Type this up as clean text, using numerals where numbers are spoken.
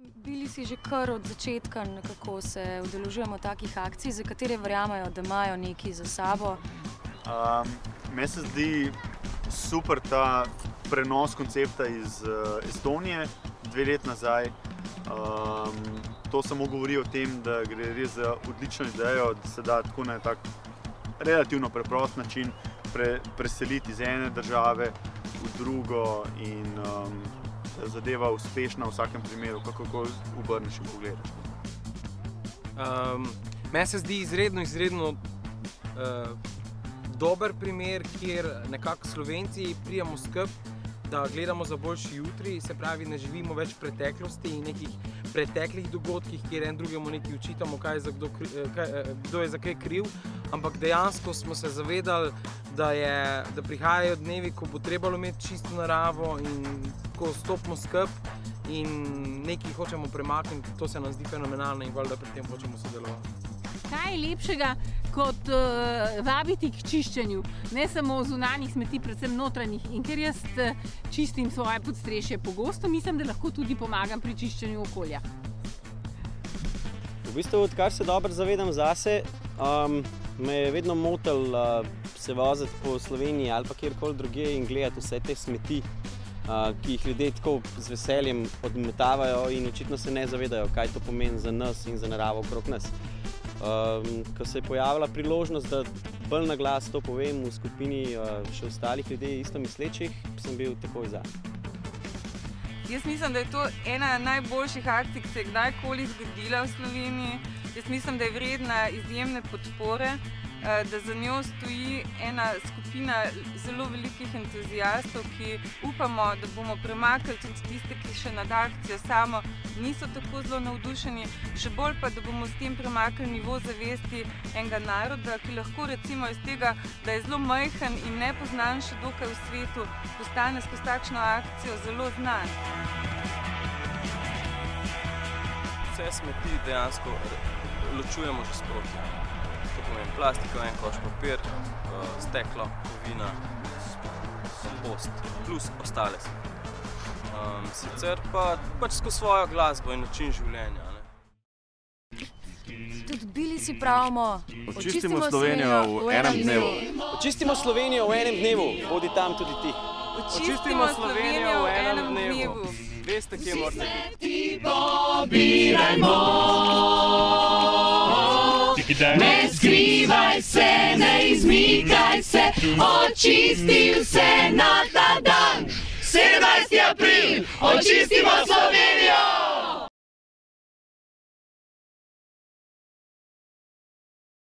Bili si že kar od začetka nekako se udeležujemo takih akcij, za katere verjamejo, da imajo nekaj za sabo. Meni se zdi super ta prenos koncepta iz Estonije 2 let nazaj. To samo govori o tem, da gre res za odlično idejo, da se da tako na tak relativno preprost način preseliti iz ene države v drugo in zadeva uspešna v vsakem primeru, kakorkoli obrneš in pogledaš. Meni se zdi izredno dober primer, kjer nekako Slovenci prijemo skupaj, da gledamo za boljši jutri, se pravi, ne živimo več v preteklosti in nekih preteklih dogodkih, kjer en drugemu nekaj učitamo, kdo je za kaj kriv, ampak dejansko smo se zavedali, da prihajajo dnevi, ko bo trebalo imeti čisto naravo in ko stopimo skupaj in nekaj hočemo premakniti, to se nam zdi fenomenalno in valjda pri tem hočemo sodelovati. Kaj je lepšega kot vabiti k čiščenju, ne samo zunanjih smeti, predvsem notranjih. In ker jaz čistim svoje podstrešje pogosto, mislim, da lahko tudi pomagam pri čiščenju okolja. V bistvu, odkar se dobro zavedam zase, me je vedno motil se voziti po Sloveniji ali pa kjerkoli drugje in gledati vse te smeti, ki jih ljudje tako z veseljem odmetavajo in očitno se ne zavedajo, kaj to pomeni za nas in za naravo okrog nas. Ko se je pojavila priložnost, da bolj na glas to povem v skupini še ostalih ljudi isto mislečih, sem bil takoj za. Jaz mislim, da je to ena najboljših akcij, ki se je kdajkoli zgodila v Sloveniji. Jaz mislim, da je vredna izjemne podpore, da za njo stoji ena skupina zelo velikih entuzijastov, ki upamo, da bomo premaknili tudi tiste, ki še nad akcijo samo niso tako zelo navdušeni, še bolj pa, da bomo s tem premaknili nivo zavesti enega naroda, ki lahko recimo iz tega, da je zelo majhen in nepoznan še dokaj v svetu, postane skozi takšno akcijo zelo znan. Vse smeti dejansko ločujemo že sproti. To pomeni plastiko, en koš papir, steklo, kovina, kompost, plus ostale smeti. Sicer pa pač skozi svojo glasbo in način življenja. Tudi bili si pravimo, očistimo Slovenijo v enem dnevu. Očistimo Slovenijo v enem dnevu, bodi tam tudi ti. Očistimo Slovenijo v enem dnevu. Veste, kje morate biti. Pobirajmo, ne skrivaj se, ne izmikaj se, očisti vse na ta dan. 17. april, očistimo Slovenijo!